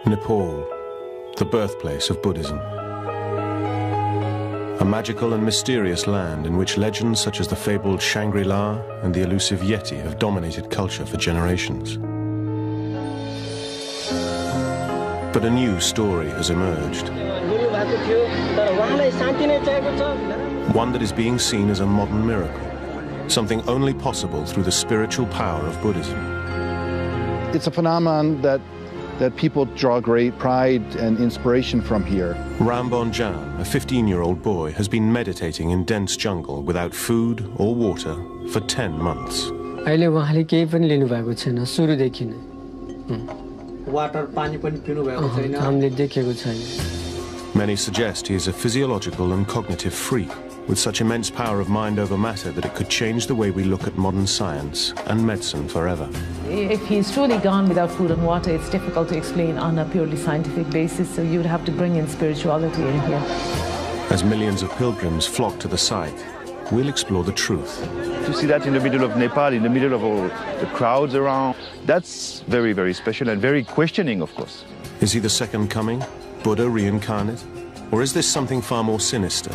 Nepal, the birthplace of Buddhism. A magical and mysterious land in which legends such as the fabled Shangri-La and the elusive Yeti have dominated culture for generations. But a new story has emerged. One that is being seen as a modern miracle, something only possible through the spiritual power of Buddhism. It's a phenomenon that people draw great pride and inspiration from here. Rambon Jan, a 15-year-old boy, has been meditating in dense jungle without food or water for 10 months. Many suggest he is a physiological and cognitive freak with such immense power of mind over matter that it could change the way we look at modern science and medicine forever. If he's truly gone without food and water, it's difficult to explain on a purely scientific basis, so you would have to bring in spirituality in here. As millions of pilgrims flock to the site, we'll explore the truth. To see that in the middle of Nepal, in the middle of all the crowds around, that's very, very special and very questioning, of course. Is he the second coming, Buddha reincarnate? Or is this something far more sinister?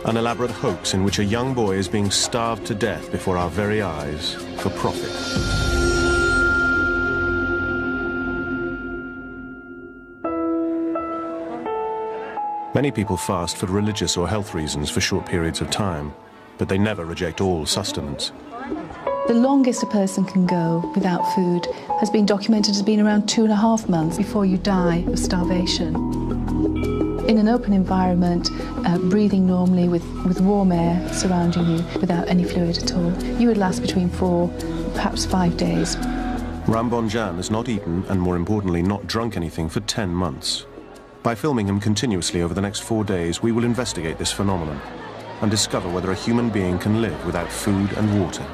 An elaborate hoax in which a young boy is being starved to death before our very eyes for profit. Many people fast for religious or health reasons for short periods of time, but they never reject all sustenance. The longest a person can go without food has been documented as being around 2.5 months before you die of starvation. In an open environment, breathing normally with warm air surrounding you without any fluid at all, you would last between 4, perhaps 5 days. Rambon Jan has not eaten and, more importantly, not drunk anything for 10 months. By filming him continuously over the next 4 days, we will investigate this phenomenon and discover whether a human being can live without food and water.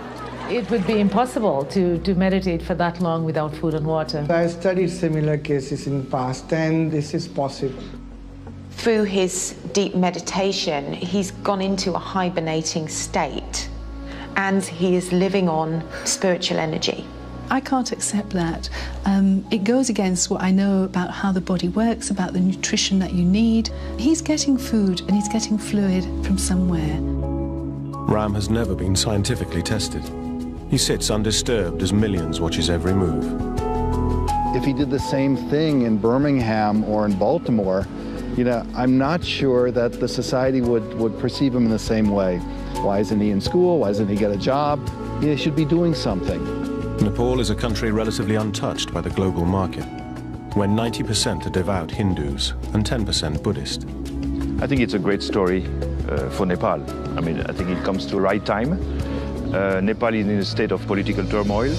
It would be impossible to meditate for that long without food and water. I studied similar cases in the past, and this is possible. Through his deep meditation, he's gone into a hibernating state, and he is living on spiritual energy. I can't accept that. It goes against what I know about how the body works, about the nutrition that you need. He's getting food and he's getting fluid from somewhere. Ram has never been scientifically tested. He sits undisturbed as millions watch his every move. If he did the same thing in Birmingham or in Baltimore, I'm not sure that the society would perceive him in the same way. Why isn't he in school? Why doesn't he get a job? He should be doing something. Nepal is a country relatively untouched by the global market, where 90% are devout Hindus and 10% Buddhist. I think it's a great story for Nepal. I mean, I think it comes to the right time. Nepal is in a state of political turmoil.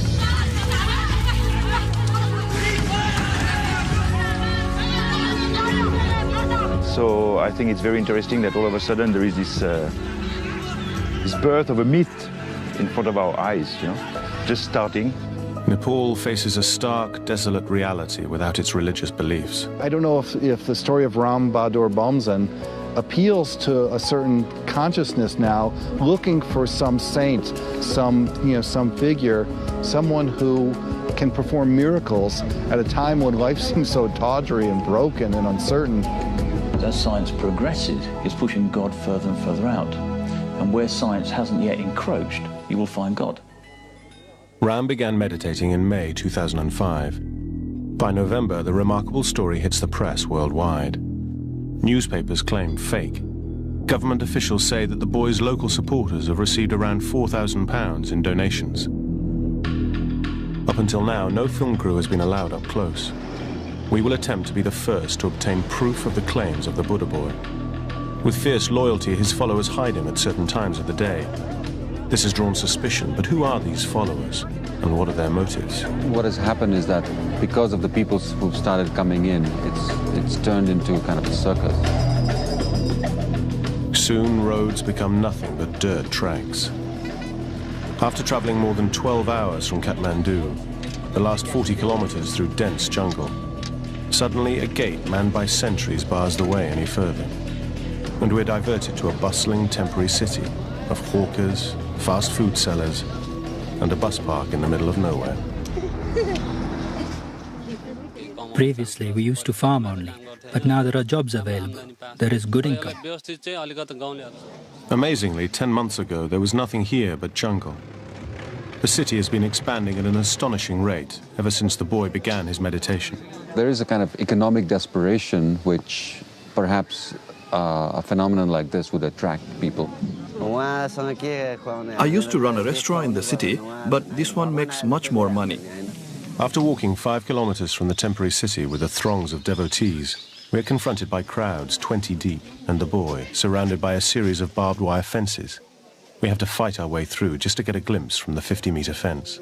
So I think it's very interesting that all of a sudden there is this birth of a myth in front of our eyes, just starting. Nepal faces a stark, desolate reality without its religious beliefs. I don't know if the story of Ram Bahadur Bomzan appeals to a certain consciousness now, looking for some saint, some figure, someone who can perform miracles at a time when life seems so tawdry and broken and uncertain. As science progresses, it's pushing God further and further out. And where science hasn't yet encroached, you will find God. Ram began meditating in May 2005. By November, the remarkable story hits the press worldwide. Newspapers claim fake. Government officials say that the boy's local supporters have received around £4,000 in donations. Up until now, no film crew has been allowed up close. We will attempt to be the first to obtain proof of the claims of the Buddha boy. With fierce loyalty, his followers hide him at certain times of the day. This has drawn suspicion, but who are these followers, and what are their motives? What has happened is that because of the people who've started coming in, it's turned into kind of a circus. Soon, roads become nothing but dirt tracks. After traveling more than 12 hours from Kathmandu, the last 40 kilometers through dense jungle, suddenly a gate manned by sentries bars the way any further. And we're diverted to a bustling temporary city of hawkers, fast food sellers, and a bus park in the middle of nowhere. Previously, we used to farm only, but now there are jobs available. There is good income. Amazingly, 10 months ago, there was nothing here but jungle. The city has been expanding at an astonishing rate ever since the boy began his meditation. There is a kind of economic desperation which perhaps a phenomenon like this would attract people. I used to run a restaurant in the city, but this one makes much more money. After walking 5 kilometers from the temporary city with the throngs of devotees, we are confronted by crowds 20 deep and the boy surrounded by a series of barbed wire fences. We have to fight our way through just to get a glimpse from the 50-meter fence.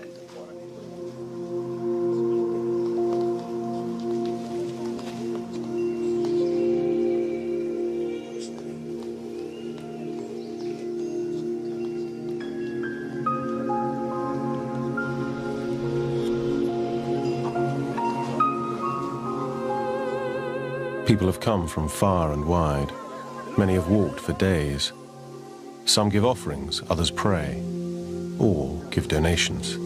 People have come from far and wide. Many have walked for days. Some give offerings, others pray, or give donations.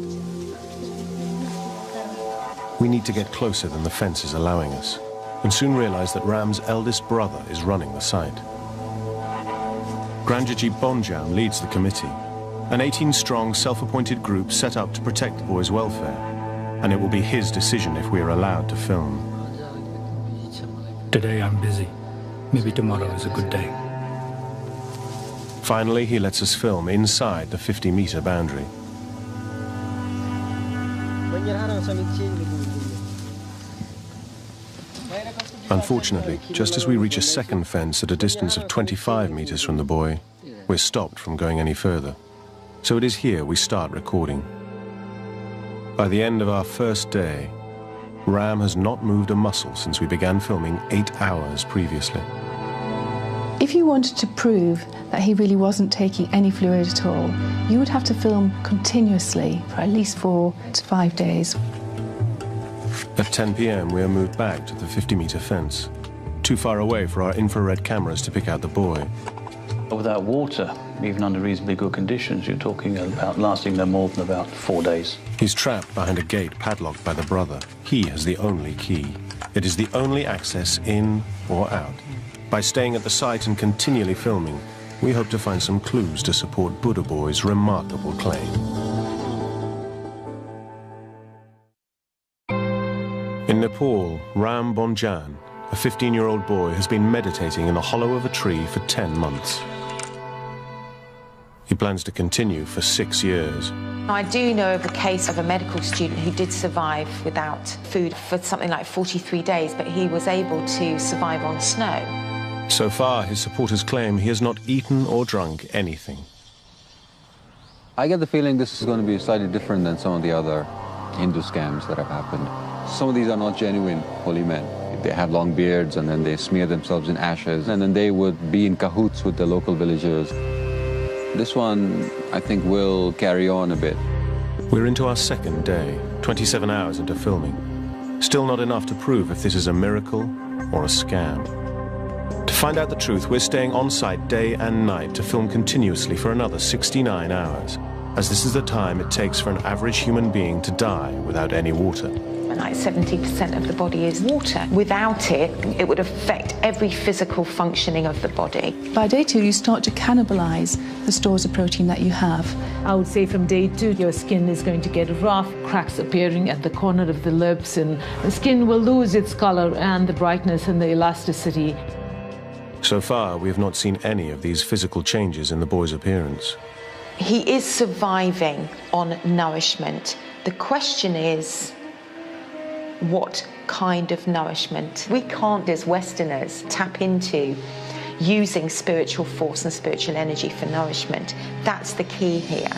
We need to get closer than the fence is allowing us, and soon realize that Ram's eldest brother is running the site. Granjaji Bonjam leads the committee, an 18-strong self-appointed group set up to protect the boy's welfare, and it will be his decision if we are allowed to film. Today I'm busy. Maybe tomorrow is a good day. Finally, he lets us film inside the 50-meter boundary. Unfortunately, just as we reach a second fence at a distance of 25 meters from the boy, we're stopped from going any further. So it is here we start recording. By the end of our first day, Ram has not moved a muscle since we began filming 8 hours previously. If you wanted to prove that he really wasn't taking any fluid at all, you would have to film continuously for at least 4 to 5 days. At 10 p.m. we are moved back to the 50-meter fence, too far away for our infrared cameras to pick out the boy. Without water, even under reasonably good conditions, you're talking about lasting no more than about 4 days. He's trapped behind a gate padlocked by the brother. He has the only key. It is the only access in or out. By staying at the site and continually filming, we hope to find some clues to support Buddha Boy's remarkable claim. In Nepal, Ram Bonjan, a 15-year-old boy, has been meditating in the hollow of a tree for 10 months. He plans to continue for 6 years. I do know of a case of a medical student who did survive without food for something like 43 days, but he was able to survive on snow. So far, his supporters claim he has not eaten or drunk anything. I get the feeling this is going to be slightly different than some of the other Hindu scams that have happened. Some of these are not genuine holy men. They have long beards and then they smear themselves in ashes and then they would be in cahoots with the local villagers. This one, I think, will carry on a bit. We're into our second day, 27 hours into filming. Still not enough to prove if this is a miracle or a scam. To find out the truth, we're staying on site day and night to film continuously for another 69 hours, as this is the time it takes for an average human being to die without any water. Like 70% of the body is water. Without it, it would affect every physical functioning of the body. By day 2, you start to cannibalize the stores of protein that you have. I would say from day 2, your skin is going to get rough, cracks appearing at the corner of the lips, and the skin will lose its color and the brightness and the elasticity. So far, we have not seen any of these physical changes in the boy's appearance. He is surviving on nourishment. The question is, what kind of nourishment? We can't, as Westerners, tap into using spiritual force and spiritual energy for nourishment. That's the key here.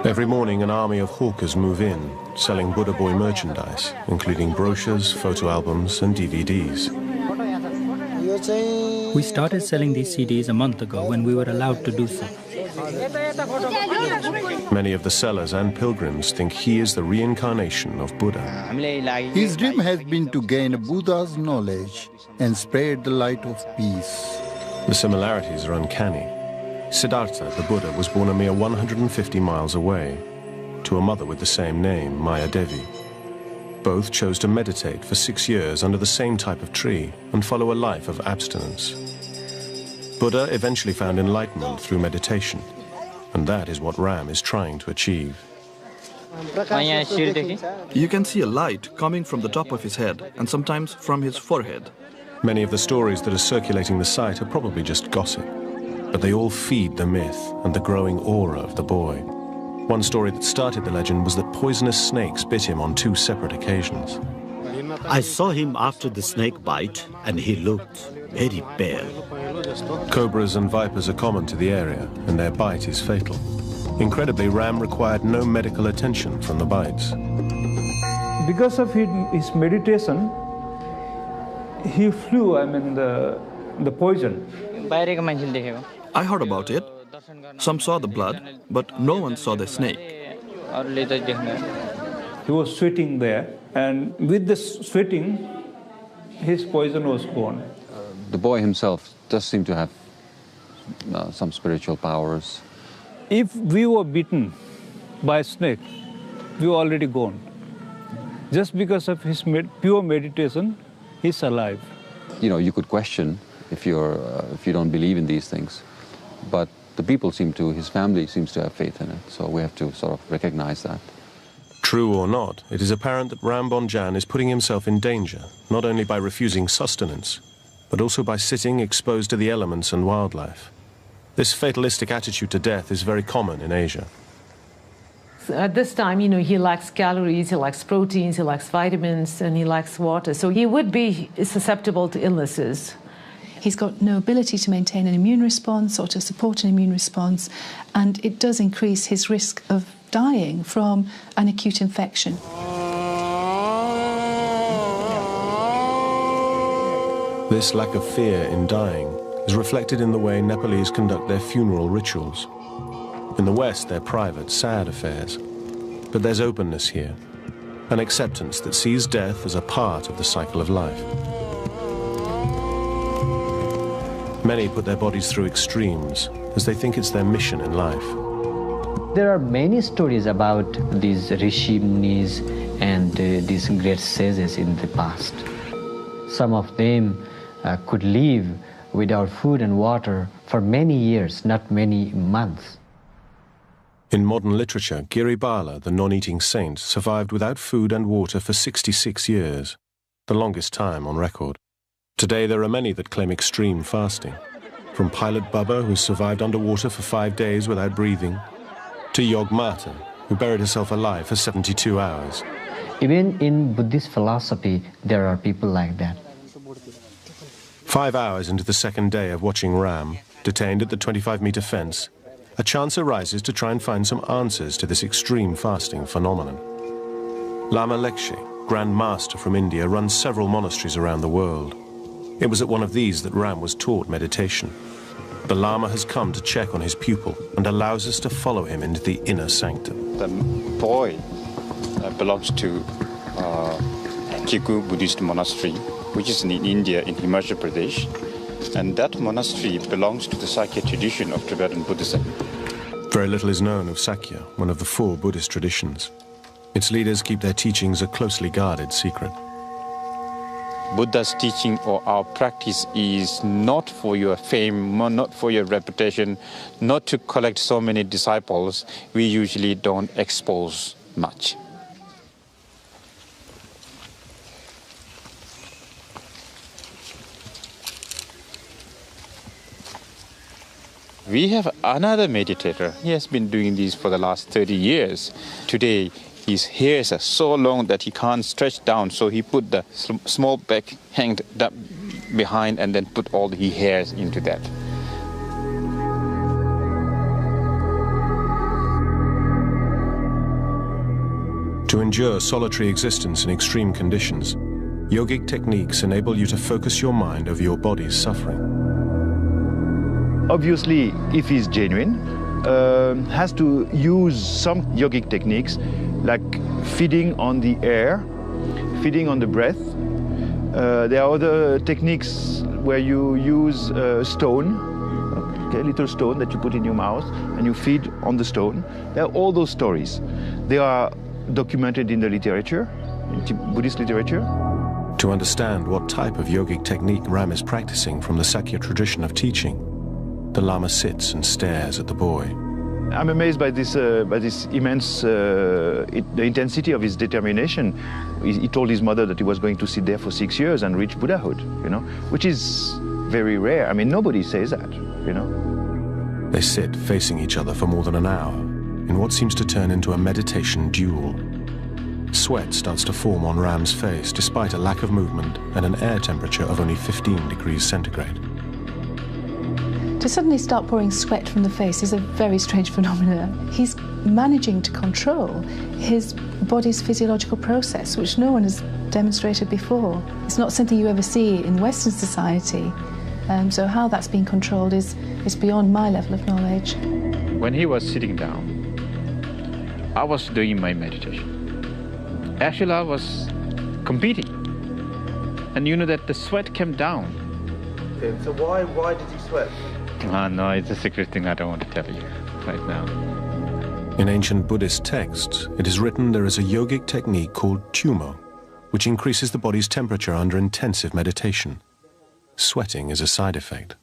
Every morning, an army of hawkers move in, selling Buddha Boy merchandise, including brochures, photo albums, and DVDs. We started selling these CDs a month ago when we were allowed to do so. Many of the sellers and pilgrims think he is the reincarnation of Buddha. His dream has been to gain Buddha's knowledge and spread the light of peace. The similarities are uncanny. Siddhartha, the Buddha, was born a mere 150 miles away, to a mother with the same name, Maya Devi. Both chose to meditate for 6 years under the same type of tree and follow a life of abstinence. Buddha eventually found enlightenment through meditation, and that is what Ram is trying to achieve. You can see a light coming from the top of his head and sometimes from his forehead. Many of the stories that are circulating the site are probably just gossip, but they all feed the myth and the growing aura of the boy. One story that started the legend was that poisonous snakes bit him on 2 separate occasions. I saw him after the snake bite, and he looked very pale. Cobras and vipers are common to the area, and their bite is fatal. Incredibly, Ram required no medical attention from the bites. Because of his meditation, he flew, the poison. I heard about it. Some saw the blood, but no one saw the snake. He was sweating there, and with the sweating, his poison was gone. The boy himself does seem to have some spiritual powers. If we were bitten by a snake, we were already gone. Just because of his pure meditation, he's alive. You know, you could question if you don't believe in these things, but the people his family seems to have faith in it, so we have to sort of recognize that. True or not, it is apparent that Ram Bonjan is putting himself in danger, not only by refusing sustenance, but also by sitting exposed to the elements and wildlife. This fatalistic attitude to death is very common in Asia. At this time, he lacks calories, he lacks proteins, he lacks vitamins, and he lacks water. So he would be susceptible to illnesses. He's got no ability to maintain an immune response or to support an immune response, and it does increase his risk of dying from an acute infection. This lack of fear in dying is reflected in the way Nepalese conduct their funeral rituals. In the West, they're private, sad affairs. But there's openness here, an acceptance that sees death as a part of the cycle of life. Many put their bodies through extremes, as they think it's their mission in life. There are many stories about these rishi munis and these great sages in the past. Some of them could live without food and water for many years, not many months. In modern literature, Giri Bala, the non-eating saint, survived without food and water for 66 years, the longest time on record. Today there are many that claim extreme fasting, from Pilot Bubba, who survived underwater for 5 days without breathing, to Yog Mata, who buried herself alive for 72 hours. Even in Buddhist philosophy, there are people like that. 5 hours into the second day of watching Ram, detained at the 25-meter fence, a chance arises to try and find some answers to this extreme fasting phenomenon. Lama Lekshe, Grand Master from India, runs several monasteries around the world. It was at one of these that Ram was taught meditation. The Lama has come to check on his pupil and allows us to follow him into the inner sanctum. The boy belongs to Kiku Buddhist monastery, which is in India, in Himachal Pradesh. And that monastery belongs to the Sakya tradition of Tibetan Buddhism. Very little is known of Sakya, one of the 4 Buddhist traditions. Its leaders keep their teachings a closely guarded secret. Buddha's teaching or our practice is not for your fame, not for your reputation, not to collect so many disciples. We usually don't expose much. We have another meditator. He has been doing this for the last 30 years. Today, his hairs are so long that he can't stretch down, so he put the small back hanged behind and then put all the hairs into that. To endure solitary existence in extreme conditions, yogic techniques enable you to focus your mind over your body's suffering. Obviously, if he's genuine, has to use some yogic techniques like feeding on the air, feeding on the breath. There are other techniques where you use stone, okay, little stone that you put in your mouth and you feed on the stone. There are all those stories. They are documented in the literature, in Buddhist literature. To understand what type of yogic technique Ram is practicing from the Sakya tradition of teaching, the Lama sits and stares at the boy. I'm amazed by this immense, the intensity of his determination. He told his mother that he was going to sit there for 6 years and reach Buddhahood, you know, which is very rare. I mean, nobody says that, you know. They sit facing each other for more than an hour in what seems to turn into a meditation duel. Sweat starts to form on Ram's face despite a lack of movement and an air temperature of only 15 degrees centigrade. To suddenly start pouring sweat from the face is a very strange phenomenon. He's managing to control his body's physiological process, which no one has demonstrated before. It's not something you ever see in Western society. So how that's being controlled is beyond my level of knowledge. When he was sitting down, I was doing my meditation. Actually, I was competing. And you know that the sweat came down. Okay, so why did you sweat? No, it's a secret thing I don't want to tell you right now. In ancient Buddhist texts, it is written there is a yogic technique called tumo, which increases the body's temperature under intensive meditation. Sweating is a side effect.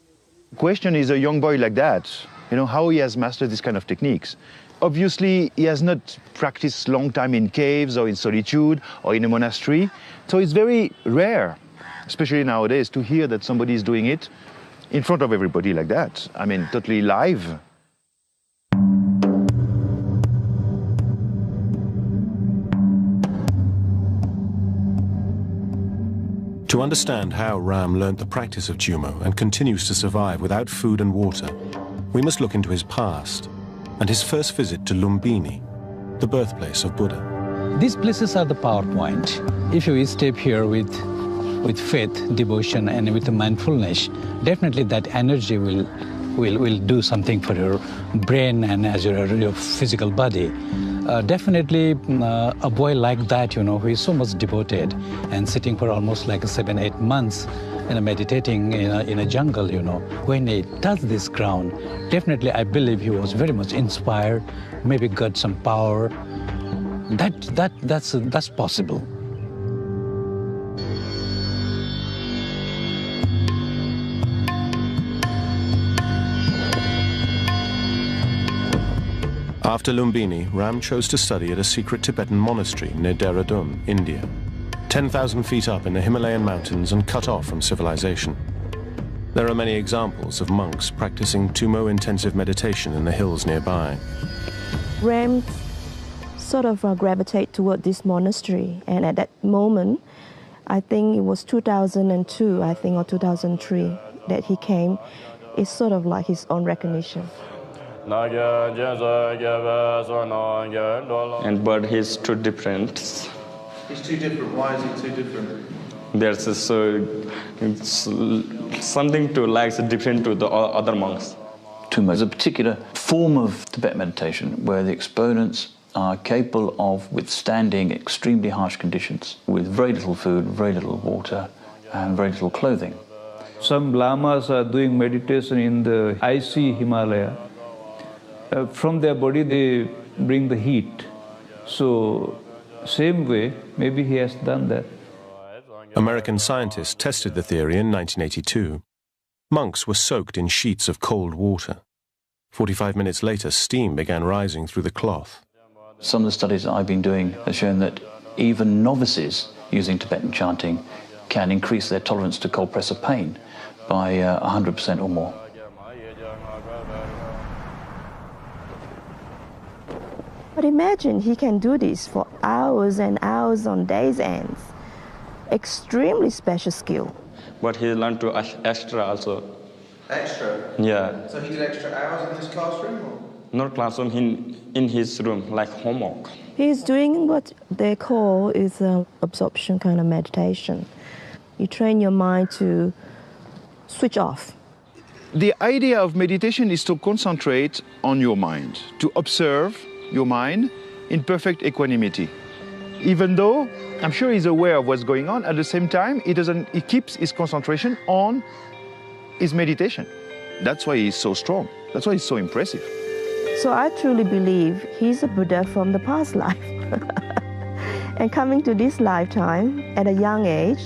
The question is, a young boy like that, you know, how he has mastered this kind of techniques. Obviously, he has not practiced long time in caves or in solitude or in a monastery. So it's very rare, especially nowadays, to hear that somebody is doing it in front of everybody like that. I mean, totally live. To understand how Ram learnt the practice of tumo and continues to survive without food and water, we must look into his past and his first visit to Lumbini, the birthplace of Buddha. These places are the power point. If you step here with faith, devotion, and with mindfulness, definitely that energy will do something for your brain and as your physical body. Definitely a boy like that, you know, who is so much devoted and sitting for almost like 7-8 months and meditating in a jungle, you know, when he touched this ground, definitely I believe he was very much inspired, maybe got some power. That's possible. After Lumbini, Ram chose to study at a secret Tibetan monastery near Dehradun, India, 10,000 feet up in the Himalayan mountains and cut off from civilization. There are many examples of monks practicing tumo intensive meditation in the hills nearby. Ram sort of gravitate toward this monastery, and at that moment, I think it was 2002, I think, or 2003, that he came. It's sort of like his own recognition. And but he's too different. He's too different. Why is he too different? There's something to like different to the other monks. Tumo is a particular form of Tibetan meditation where the exponents are capable of withstanding extremely harsh conditions with very little food, very little water, and very little clothing. Some lamas are doing meditation in the icy Himalaya. From their body they bring the heat. So same way, maybe he has done that. American scientists tested the theory in 1982. Monks were soaked in sheets of cold water. 45 minutes later, steam began rising through the cloth. Some of the studies that I've been doing have shown that even novices using Tibetan chanting can increase their tolerance to cold pressor pain by 100% or more. But imagine he can do this for hours and hours on days' ends. Extremely special skill. But he learned to extra also. Extra? Yeah. So he did extra hours in this classroom? Or? Not classroom, in his room, like homework. He's doing what they call is absorption kind of meditation. You train your mind to switch off. The idea of meditation is to concentrate on your mind, to observe your mind in perfect equanimity. Even though I'm sure he's aware of what's going on, at the same time, he keeps his concentration on his meditation. That's why he's so strong. That's why he's so impressive. So I truly believe he's a Buddha from the past life. And coming to this lifetime at a young age.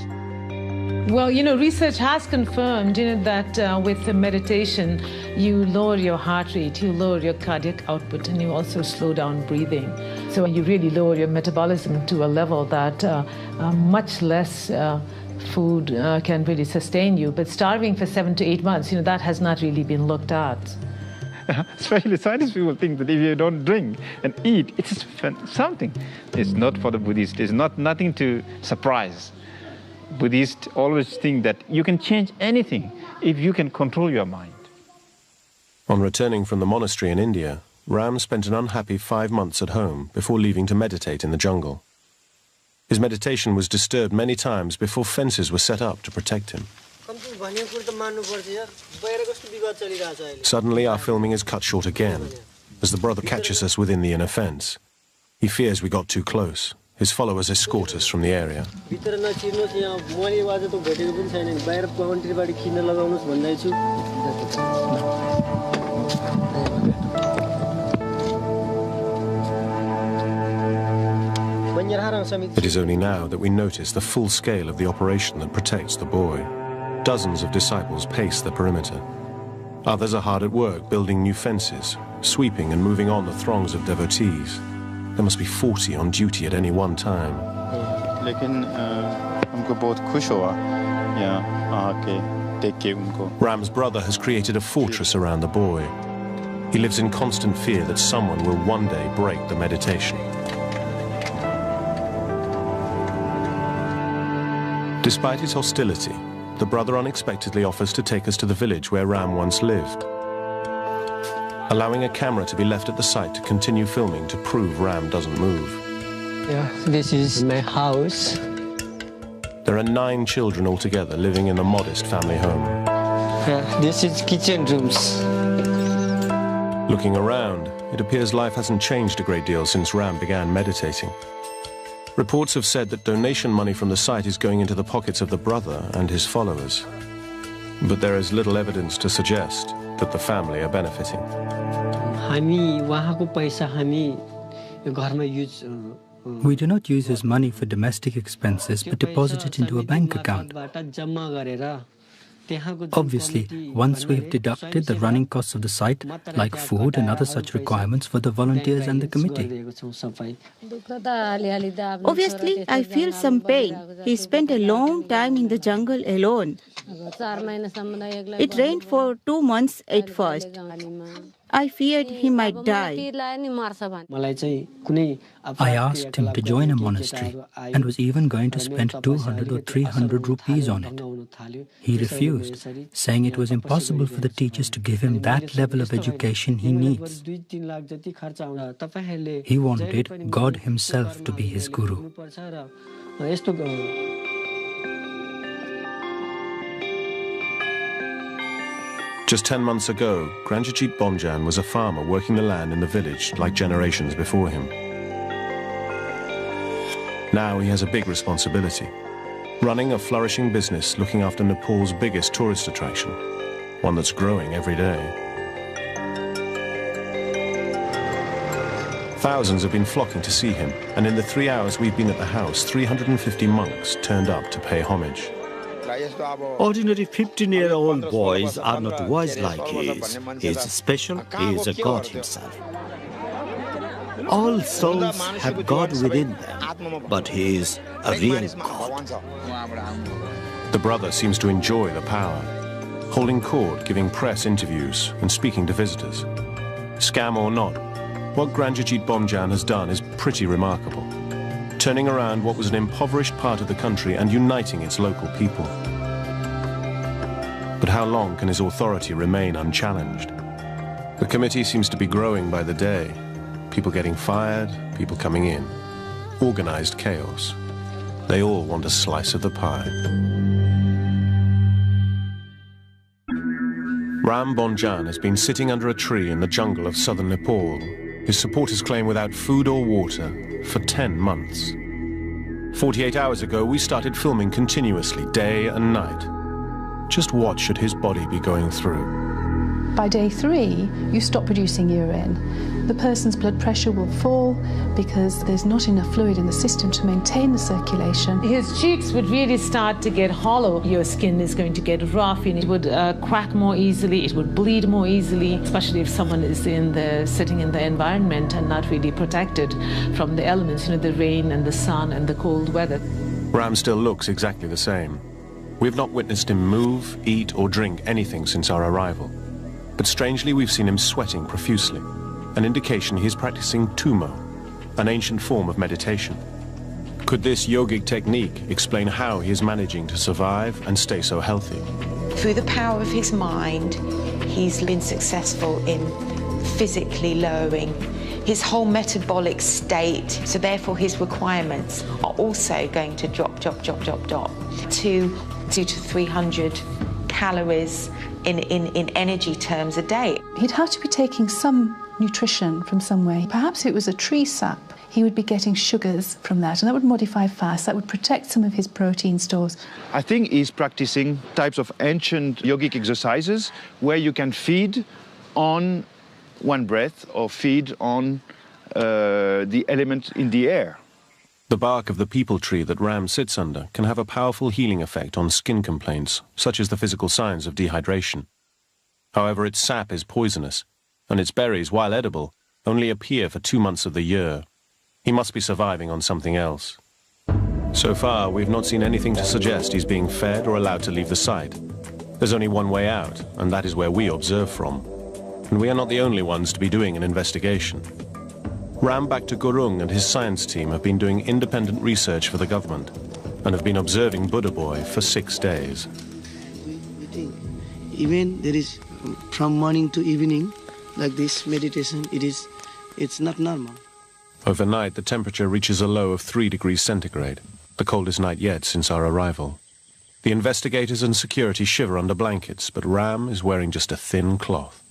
Well, research has confirmed, that with the meditation, you lower your heart rate, you lower your cardiac output, and you also slow down breathing. So you really lower your metabolism to a level that much less food can really sustain you. But starving for 7 to 8 months, that has not really been looked at. Especially scientists people think that if you don't drink and eat, it's something. It's not for the Buddhists. It's nothing to surprise. Buddhists always think that you can change anything if you can control your mind. On returning from the monastery in India, Ram spent an unhappy 5 months at home before leaving to meditate in the jungle. His meditation was disturbed many times before fences were set up to protect him. Suddenly, our filming is cut short again, as the brother catches us within the inner fence. He fears we got too close. His followers escort us from the area. It is only now that we notice the full scale of the operation that protects the boy. Dozens of disciples pace the perimeter. Others are hard at work building new fences, sweeping and moving on the throngs of devotees. There must be 40 on duty at any one time. Ram's brother has created a fortress around the boy. He lives in constant fear that someone will one day break the meditation. Despite his hostility, the brother unexpectedly offers to take us to the village where Ram once lived, allowing a camera to be left at the site to continue filming to prove Ram doesn't move. Yeah, this is my house. There are 9 children altogether living in the modest family home. Yeah, this is kitchen rooms. Looking around, it appears life hasn't changed a great deal since Ram began meditating. Reports have said that donation money from the site is going into the pockets of the brother and his followers. But there is little evidence to suggest that the family are benefiting. We do not use his money for domestic expenses, but deposit it into a bank account. Obviously, once we have deducted the running costs of the site, like food and other such requirements for the volunteers and the committee. Obviously, I feel some pain. He spent a long time in the jungle alone. It rained for 2 months at first. I feared he might die. I asked him to join a monastery and was even going to spend 200 or 300 rupees on it. He refused, saying it was impossible for the teachers to give him that level of education he needs. He wanted God himself to be his guru. Just 10 months ago, Granjajit Bomjan was a farmer working the land in the village like generations before him. Now he has a big responsibility, running a flourishing business looking after Nepal's biggest tourist attraction, one that's growing every day. Thousands have been flocking to see him, and in the 3 hours we've been at the house, 350 monks turned up to pay homage. Ordinary 15-year-old boys are not wise like he is. He is special, he is a God himself. All souls have God within them, but he is a real God. The brother seems to enjoy the power, holding court, giving press interviews and speaking to visitors. Scam or not, what Granjajit Bomjan has done is pretty remarkable, turning around what was an impoverished part of the country and uniting its local people. But how long can his authority remain unchallenged? The committee seems to be growing by the day. People getting fired, people coming in. Organized chaos. They all want a slice of the pie. Ram Bomjan has been sitting under a tree in the jungle of southern Nepal. His supporters claim without food or water for 10 months. 48 hours ago, we started filming continuously, day and night. Just what should his body be going through? By day 3, you stop producing urine. The person's blood pressure will fall because there's not enough fluid in the system to maintain the circulation. His cheeks would really start to get hollow. Your skin is going to get rough and it would crack more easily, it would bleed more easily, especially if someone is sitting in the environment and not really protected from the elements, the rain and the sun and the cold weather. Ram still looks exactly the same. We've not witnessed him move, eat or drink anything since our arrival. But strangely, we've seen him sweating profusely, an indication he's practicing tumo, an ancient form of meditation. Could this yogic technique explain how he is managing to survive and stay so healthy? Through the power of his mind, he's been successful in physically lowering his whole metabolic state, so therefore his requirements are also going to drop to 200 to 300 calories in energy terms a day. He'd have to be taking some nutrition from somewhere. Perhaps if it was a tree sap, he would be getting sugars from that, and that would modify fast, that would protect some of his protein stores. I think he's practicing types of ancient yogic exercises where you can feed on one breath or feed on the element in the air. The bark of the peepal tree that Ram sits under can have a powerful healing effect on skin complaints, such as the physical signs of dehydration. However, its sap is poisonous, and its berries, while edible, only appear for 2 months of the year. He must be surviving on something else. So far, we've not seen anything to suggest he's being fed or allowed to leave the site. There's only one way out, and that is where we observe from. And we are not the only ones to be doing an investigation. Ram Bhakta Gurung and his science team have been doing independent research for the government and have been observing Buddha Boy for 6 days. Even there is from morning to evening, like this meditation, it's not normal. Overnight, the temperature reaches a low of 3 degrees centigrade, the coldest night yet since our arrival. The investigators and security shiver under blankets, but Ram is wearing just a thin cloth.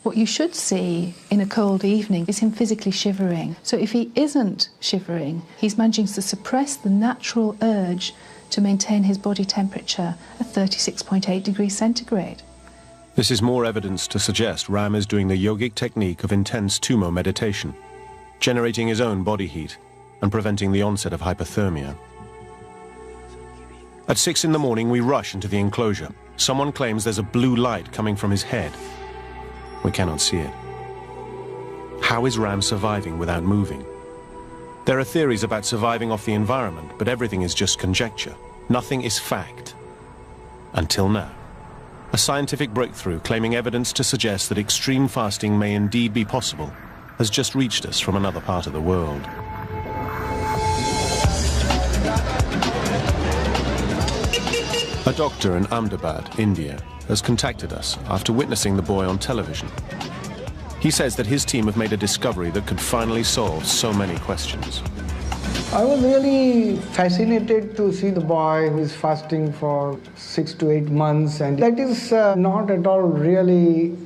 What you should see in a cold evening is him physically shivering. So if he isn't shivering, he's managing to suppress the natural urge to maintain his body temperature at 36.8 degrees centigrade. This is more evidence to suggest Ram is doing the yogic technique of intense tumo meditation, generating his own body heat and preventing the onset of hypothermia. At 6 in the morning, we rush into the enclosure. Someone claims there's a blue light coming from his head. We cannot see it. How is Ram surviving without moving? There are theories about surviving off the environment, but everything is just conjecture. Nothing is fact. Until now. A scientific breakthrough claiming evidence to suggest that extreme fasting may indeed be possible has just reached us from another part of the world. A doctor in Ahmedabad, India, has contacted us after witnessing the boy on television. He says that his team have made a discovery that could finally solve so many questions. I was really fascinated to see the boy who is fasting for 6 to 8 months, and that is not at all really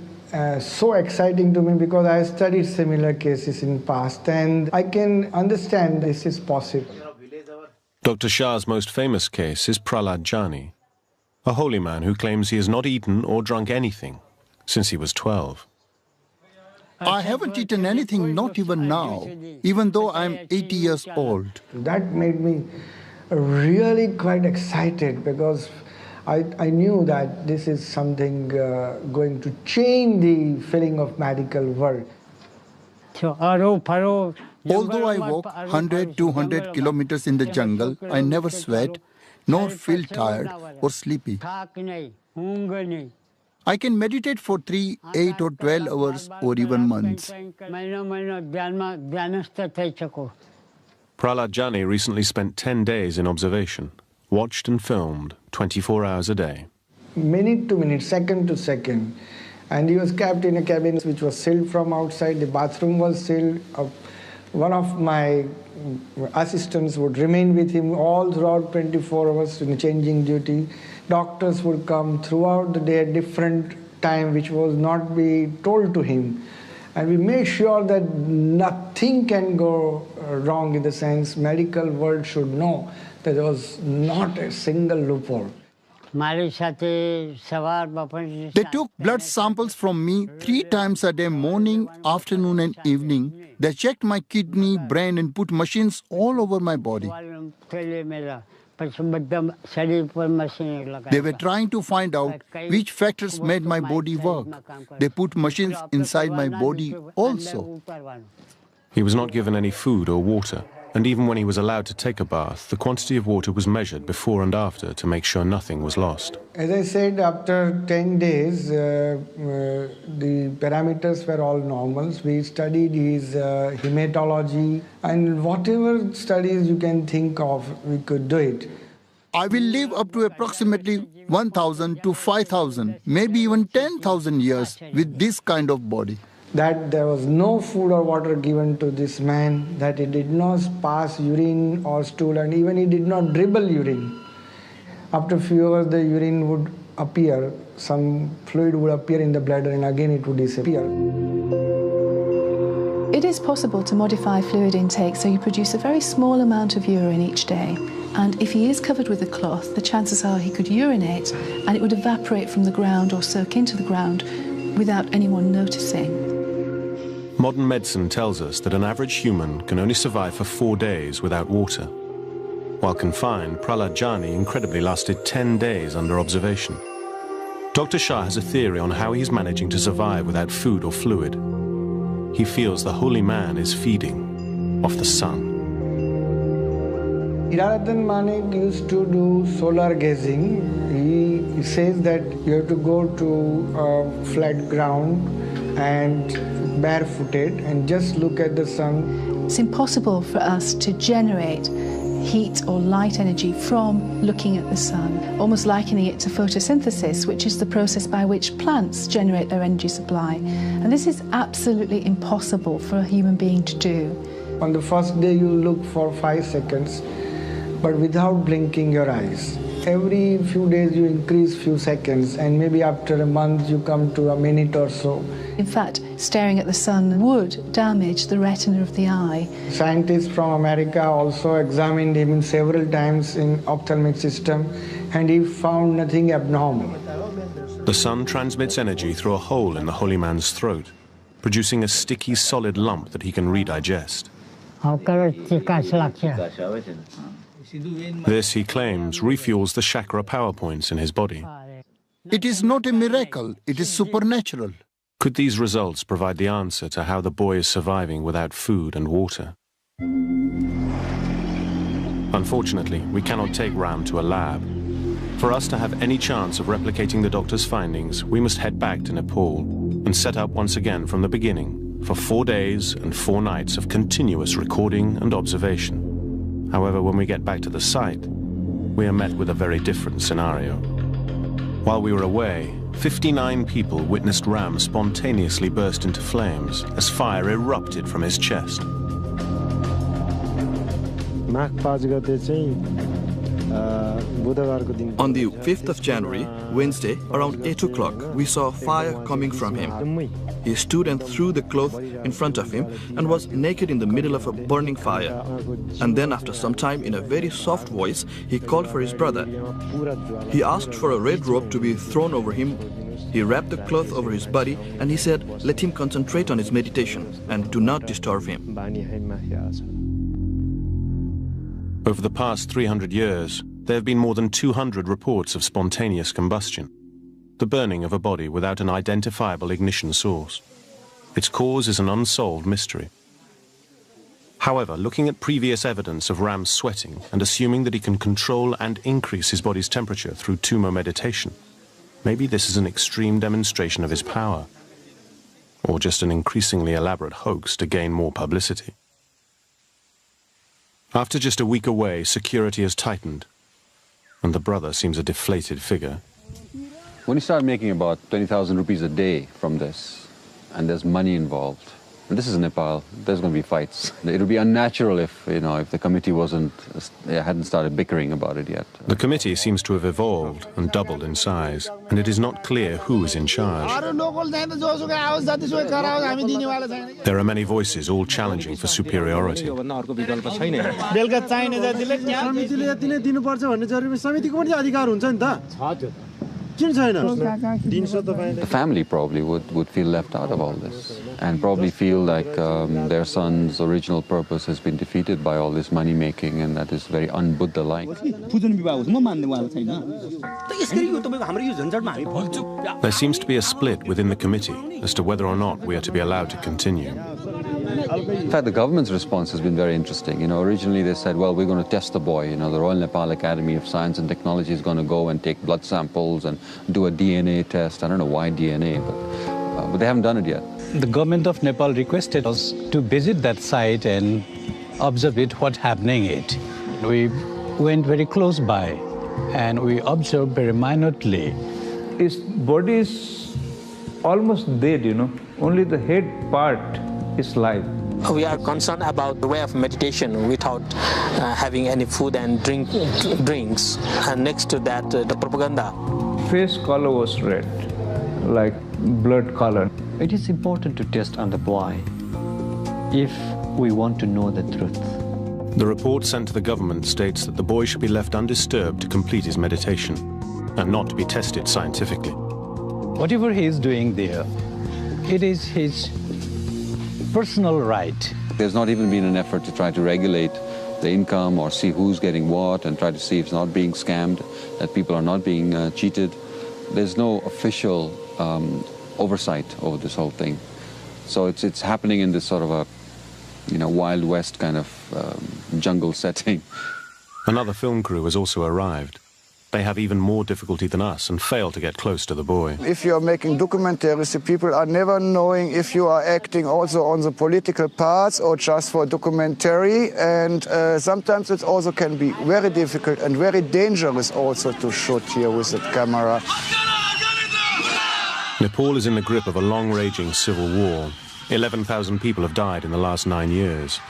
so exciting to me because I studied similar cases in past and I can understand this is possible. Dr. Shah's most famous case is Prahlad Jani, a holy man who claims he has not eaten or drunk anything since he was 12. I haven't eaten anything, not even now, even though I'm 80 years old. That made me really quite excited because I knew that this is something going to change the feeling of medical world. Although I walk 100, 200 kilometers in the jungle, I never sweat, nor feel tired or sleepy. I can meditate for 3, 8 or 12 hours or even months. Prahlad Jani recently spent 10 days in observation, watched and filmed 24 hours a day. Minute to minute, second to second. And he was kept in a cabin which was sealed from outside. The bathroom was sealed. One of my assistants would remain with him all throughout 24 hours in changing duty. Doctors would come throughout the day at different time, which was not be told to him. And we made sure that nothing can go wrong in the sense medical world should know that there was not a single loophole. They took blood samples from me 3 times a day, morning, afternoon and evening. They checked my kidney, brain and put machines all over my body. They were trying to find out which factors made my body work. They put machines inside my body also. He was not given any food or water, and even when he was allowed to take a bath, the quantity of water was measured before and after to make sure nothing was lost. As I said, after 10 days, the parameters were all normal. We studied his hematology, and whatever studies you can think of, we could do it. I will live up to approximately 1,000 to 5,000, maybe even 10,000 years with this kind of body. That there was no food or water given to this man, that he did not pass urine or stool, and even he did not dribble urine. After a few hours, the urine would appear, some fluid would appear in the bladder, and again it would disappear. It is possible to modify fluid intake so you produce a very small amount of urine each day. And if he is covered with a cloth, the chances are he could urinate and it would evaporate from the ground or soak into the ground without anyone noticing. Modern medicine tells us that an average human can only survive for 4 days without water. While confined, Prahlad Jani incredibly lasted 10 days under observation. Dr. Shah has a theory on how he's managing to survive without food or fluid. He feels the holy man is feeding off the sun. Hiranathan Manik used to do solar gazing. He says that you have to go to a flat ground and barefooted and just look at the sun. It's impossible for us to generate heat or light energy from looking at the sun, almost likening it to photosynthesis, which is the process by which plants generate their energy supply. And this is absolutely impossible for a human being to do. On the first day you look for 5 seconds, but without blinking your eyes. Every few days you increase few seconds, and maybe after a month you come to a minute or so. In fact, staring at the sun would damage the retina of the eye. Scientists from America also examined him several times in ophthalmic system, and he found nothing abnormal. The sun transmits energy through a hole in the holy man's throat, producing a sticky, solid lump that he can redigest. This, he claims, refuels the chakra power points in his body. It is not a miracle, it is supernatural. Could these results provide the answer to how the boy is surviving without food and water? Unfortunately, we cannot take Ram to a lab. For us to have any chance of replicating the doctor's findings, we must head back to Nepal and set up once again from the beginning for 4 days and 4 nights of continuous recording and observation. However, when we get back to the site, we are met with a very different scenario. While we were away, 59 people witnessed Ram spontaneously burst into flames as fire erupted from his chest. On the 5th of January, Wednesday, around 8 o'clock, we saw fire coming from him. He stood and threw the cloth in front of him and was naked in the middle of a burning fire. And then after some time, in a very soft voice, he called for his brother. He asked for a red robe to be thrown over him. He wrapped the cloth over his body and he said, let him concentrate on his meditation and do not disturb him. Over the past 300 years, there have been more than 200 reports of spontaneous combustion, the burning of a body without an identifiable ignition source. Its cause is an unsolved mystery. However, looking at previous evidence of Ram's sweating and assuming that he can control and increase his body's temperature through tummo meditation, maybe this is an extreme demonstration of his power, or just an increasingly elaborate hoax to gain more publicity. After just a week away, security has tightened, and the brother seems a deflated figure. When you start making about 20,000 rupees a day from this, and there's money involved, This is Nepal. There's going to be fights. It would be unnatural if the committee hadn't started bickering about it yet. The committee seems to have evolved and doubled in size, and it is not clear who is in charge. There are many voices, all challenging for superiority. The family probably would feel left out of all this and probably feel like their son's original purpose has been defeated by all this money making, and that is very un-Buddha-like. There seems to be a split within the committee as to whether or not we are to be allowed to continue. In fact, the government's response has been very interesting. Originally they said, well, we're going to test the boy. The Royal Nepal Academy of Science and Technology is going to go and take blood samples and do a DNA test. I don't know why DNA, but they haven't done it yet. The government of Nepal requested us to visit that site and observe what's happening it. We went very close by and we observed very minutely. His body is almost dead, Only the head part is live. We are concerned about the way of meditation without having any food and drinks. And next to that, the propaganda. Face color was red, like blood color. It is important to test on the boy if we want to know the truth. The report sent to the government states that the boy should be left undisturbed to complete his meditation and not to be tested scientifically. Whatever he is doing there, it is his personal right. There's not even been an effort to try to regulate the income or see who's getting what and try to see if it's not being scammed, that people are not being cheated. There's no official oversight over this whole thing. So it's happening in this sort of a Wild West kind of jungle setting. Another film crew has also arrived. They have even more difficulty than us and fail to get close to the boy. If you are making documentaries, the people are never knowing if you are acting also on the political parts or just for documentary. And sometimes it also can be very difficult and very dangerous also to shoot here with the camera. Nepal is in the grip of a long-raging civil war. 11,000 people have died in the last 9 years.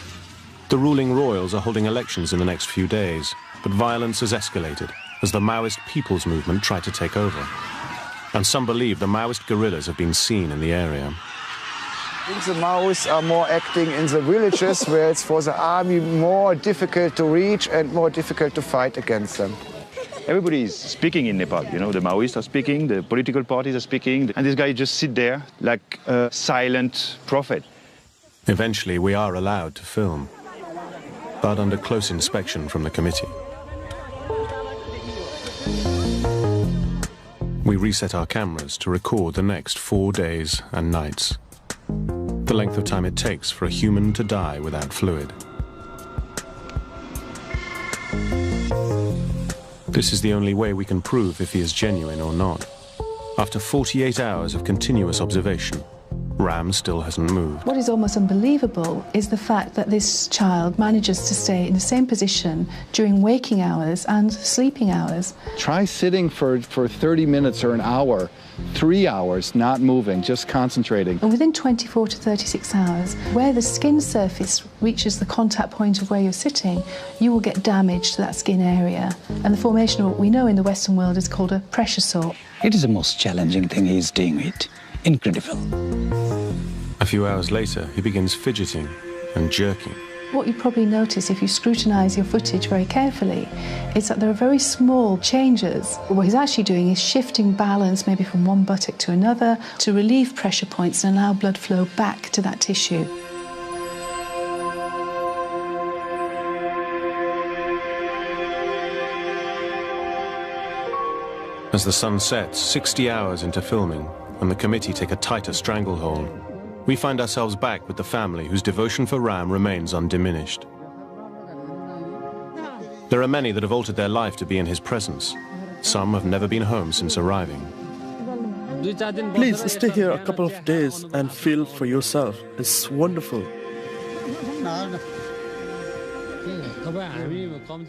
The ruling royals are holding elections in the next few days, but violence has escalated as the Maoist People's Movement try to take over. And some believe the Maoist guerrillas have been seen in the area. I think the Maoists are more acting in the villages where it's for the army more difficult to reach and more difficult to fight against them. Everybody is speaking in Nepal, the Maoists are speaking, the political parties are speaking, and this guy just sit there like a silent prophet. Eventually we are allowed to film, but under close inspection from the committee. We reset our cameras to record the next 4 days and nights, the length of time it takes for a human to die without fluid. This is the only way we can prove if he is genuine or not. After 48 hours of continuous observation, Ram still hasn't moved. What is almost unbelievable is the fact that this child manages to stay in the same position during waking hours and sleeping hours. Try sitting for 30 minutes or an hour, 3 hours, not moving, just concentrating. And within 24 to 36 hours, where the skin surface reaches the contact point of where you're sitting, you will get damage to that skin area. And the formation of what we know in the Western world is called a pressure sore. It is the most challenging thing he's doing it. Incredible. A few hours later, he begins fidgeting and jerking. What you probably notice if you scrutinise your footage very carefully is that there are very small changes. What he's actually doing is shifting balance maybe from one buttock to another to relieve pressure points and allow blood flow back to that tissue. As the sun sets, 60 hours into filming, and the committee take a tighter stranglehold, we find ourselves back with the family whose devotion for Ram remains undiminished. There are many that have altered their life to be in his presence. Some have never been home since arriving. Please stay here a couple of days and feel for yourself. It's wonderful.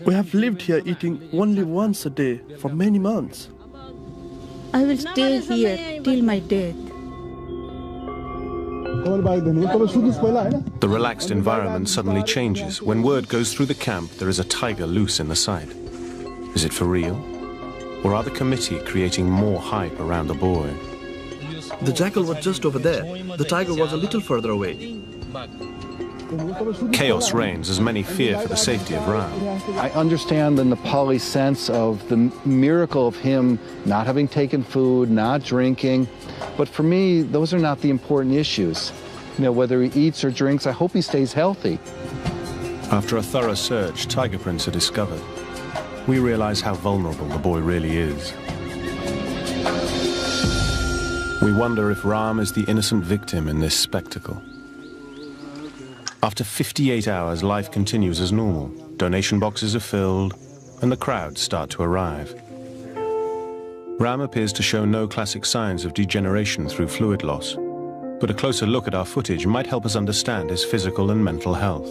We have lived here eating only once a day for many months. I will stay here till my death. The relaxed environment suddenly changes. When word goes through the camp, there is a tiger loose in the site. Is it for real? Or are the committee creating more hype around the boy? The jackal was just over there. The tiger was a little further away. Chaos reigns as many fear for the safety of Ram. I understand the Nepali sense of the miracle of him not having taken food, not drinking. But for me, those are not the important issues. You know, whether he eats or drinks, I hope he stays healthy. After a thorough search, tiger prints are discovered. We realize how vulnerable the boy really is. We wonder if Ram is the innocent victim in this spectacle. After 58 hours, life continues as normal. Donation boxes are filled, and the crowds start to arrive. Ram appears to show no classic signs of degeneration through fluid loss, but a closer look at our footage might help us understand his physical and mental health.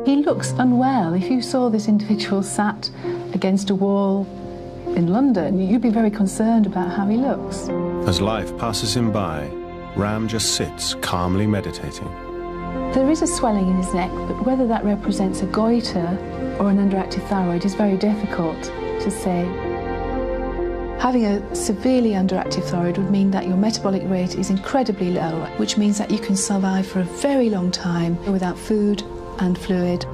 He looks unwell. If you saw this individual sat against a wall in London, you'd be very concerned about how he looks. As life passes him by, Ram just sits calmly meditating. There is a swelling in his neck, but whether that represents a goiter or an underactive thyroid is very difficult to say. Having a severely underactive thyroid would mean that your metabolic rate is incredibly low, which means that you can survive for a very long time without food and fluid.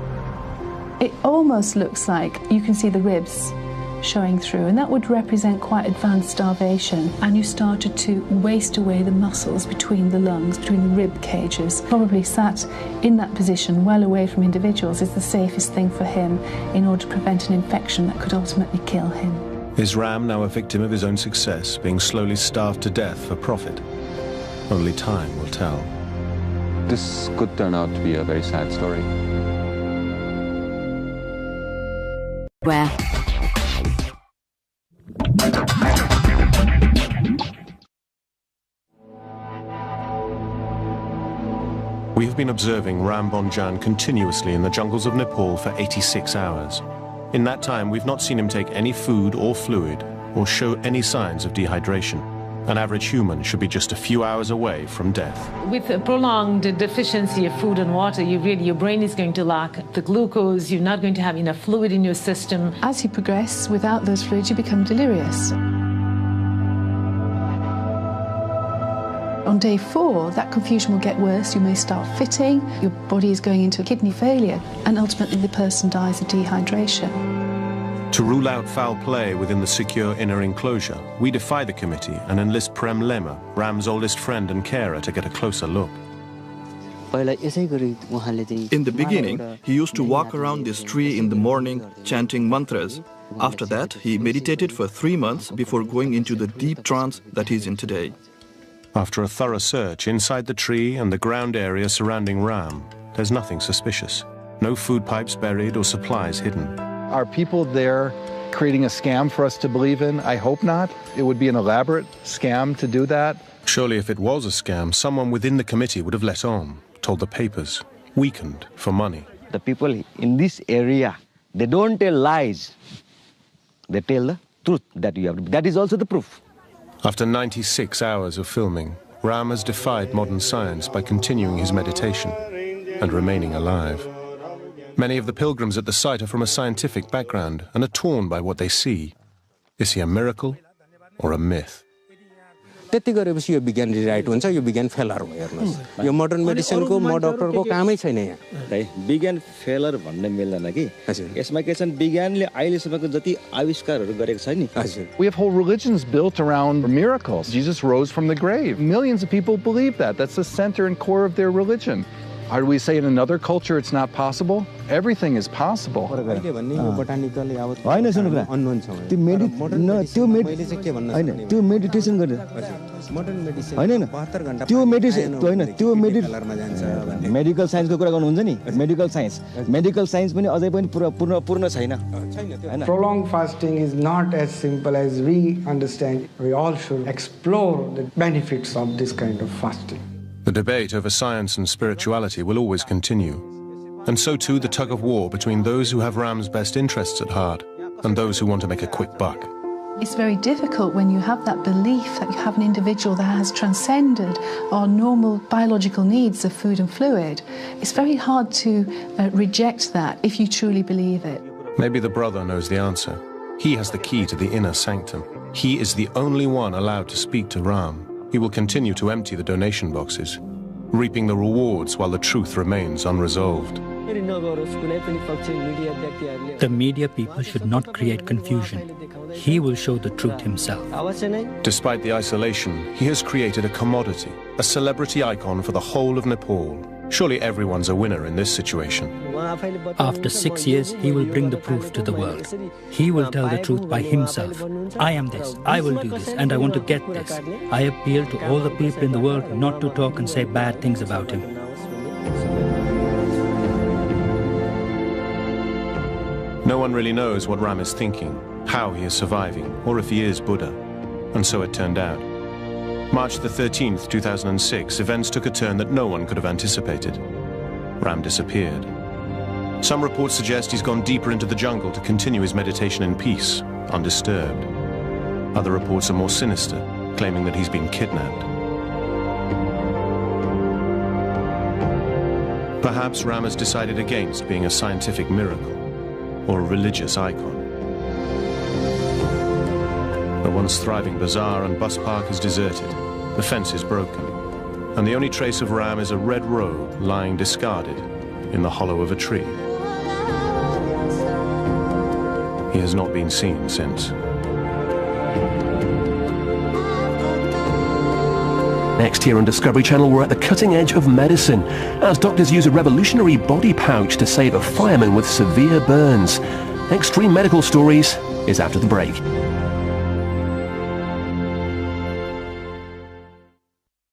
It almost looks like you can see the ribs showing through, and that would represent quite advanced starvation, and you started to waste away the muscles between the lungs, between the rib cages. Probably sat in that position well away from individuals is the safest thing for him in order to prevent an infection that could ultimately kill him. Is Ram now a victim of his own success, being slowly starved to death for profit? Only time will tell. This could turn out to be a very sad story. Where? We have been observing Ram Bonjan continuously in the jungles of Nepal for 86 hours. In that time, we've not seen him take any food or fluid or show any signs of dehydration. An average human should be just a few hours away from death. With a prolonged deficiency of food and water, your brain is going to lack the glucose, you're not going to have enough fluid in your system. As you progress without those fluids, you become delirious. On day 4, that confusion will get worse. You may start fitting, your body is going into kidney failure, and ultimately the person dies of dehydration. To rule out foul play within the secure inner enclosure, we defy the committee and enlist Prem Lema, Ram's oldest friend and carer, to get a closer look. In the beginning, he used to walk around this tree in the morning chanting mantras. After that, he meditated for 3 months before going into the deep trance that he's in today. After a thorough search inside the tree and the ground area surrounding Ram, there's nothing suspicious. No food pipes buried or supplies hidden. Are people there creating a scam for us to believe in? I hope not. It would be an elaborate scam to do that. Surely if it was a scam, someone within the committee would have let on, told the papers, weakened for money. The people in this area, they don't tell lies. They tell the truth that you have. That is also the proof. After 96 hours of filming, Ram has defied modern science by continuing his meditation and remaining alive. Many of the pilgrims at the site are from a scientific background and are torn by what they see. Is he a miracle or a myth? त्यति गरेपछि यो विज्ञान rewrite हुन्छ यो विज्ञान failure भयो हेर्नुस् यो modern मेडिसिनको म डाक्टरको कामै छैन यहाँ विज्ञान फेलर भन्ने मिल्दैन कि यसमा के छन् विज्ञानले अहिलेसम्मको जति आविष्कारहरू गरेको छ नि We have whole religions built around miracles. Jesus rose from the grave. Millions of people believe that. That's the center and core of their religion. How do we say in another culture it's not possible? Everything is possible. त्यो meditation गरेर हैन त्यो medical साइन्सको कुरा गर्नुहुन्छ नि medical science पनि अझै पनि पूर्ण छैन हैन Prolonged fasting is not as simple as we understand. We all should explore the benefits of this kind of fasting. The debate over science and spirituality will always continue. And so too the tug of war between those who have Ram's best interests at heart and those who want to make a quick buck. It's very difficult when you have that belief that you have an individual that has transcended our normal biological needs of food and fluid. It's very hard to reject that if you truly believe it. Maybe the brother knows the answer. He has the key to the inner sanctum. He is the only one allowed to speak to Ram. He will continue to empty the donation boxes, reaping the rewards while the truth remains unresolved. The media people should not create confusion. He will show the truth himself. Despite the isolation, he has created a commodity, a celebrity icon for the whole of Nepal. Surely everyone's a winner in this situation. After 6 years, he will bring the proof to the world. He will tell the truth by himself. I am this, I will do this, and I want to get this. I appeal to all the people in the world not to talk and say bad things about him. No one really knows what Ram is thinking, how he is surviving, or if he is Buddha. And so it turned out. March the 13th, 2006, events took a turn that no one could have anticipated. Ram disappeared. Some reports suggest he's gone deeper into the jungle to continue his meditation in peace, undisturbed. Other reports are more sinister, claiming that he's been kidnapped. Perhaps Ram has decided against being a scientific miracle or a religious icon. The once thriving bazaar and bus park is deserted, the fence is broken, and the only trace of Ram is a red robe lying discarded in the hollow of a tree. He has not been seen since. Next here on Discovery Channel, we're at the cutting edge of medicine as doctors use a revolutionary body pouch to save a fireman with severe burns. Extreme Medical Stories is after the break.